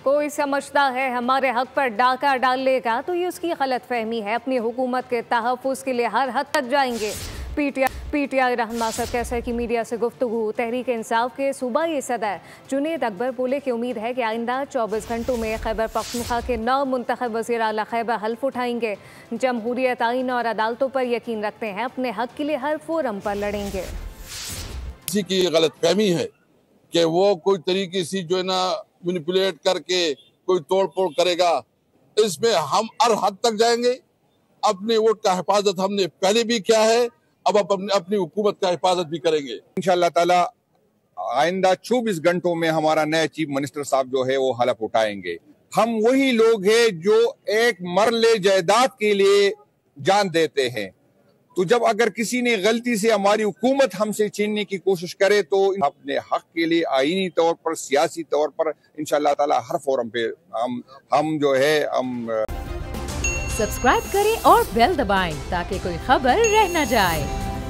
कोई समझता है हमारे हक पर डाका डाल लेगा तो ये उसकी गलतफहमी है। अपनी हुकूमत के तहफ़्फ़ुज़ के लिए हर हद तक जाएंगे। पीटीआई रहनुमा सर कैसर की मीडिया से गुफ्तगू। तहरीक इंसाफ के सूबाई सदर जुनेद अकबर बोले कि उम्मीद है कि आइंदा 24 घंटों में खैबर पख्तूनख्वा के 9 मुंतखब वज़ीर आला खैबर हल्फ उठाएंगे। जमहूरियत, आइन और अदालतों पर यकीन रखते हैं, अपने हक के लिए हर फोरम पर लड़ेंगे। किसी की गलतफहमी है कि वो कोई तरीके से जो है ना मैनिपुलेट करके कोई तोड़ फोड़ करेगा, इसमें हम हर हद तक जाएंगे। अपने वोट का हिफाजत हमने पहले भी किया है, अब अपनी हुकूमत का हिफाजत भी करेंगे इंशाअल्लाह ताला। आइंदा 24 घंटों में हमारा नया चीफ मिनिस्टर साहब जो है वो हलफ उठाएंगे। हम वही लोग हैं जो एक मरले जायदाद के लिए जान देते हैं, तो जब अगर किसी ने गलती से हमारी हुकूमत हमसे छीनने की कोशिश करे तो अपने हक के लिए आईनी तौर पर, सियासी तौर पर इंशाअल्लाह ताला हर फोरम पे हम जो है सब्सक्राइब करें और बेल दबाएं ताकि कोई खबर रह न जाए।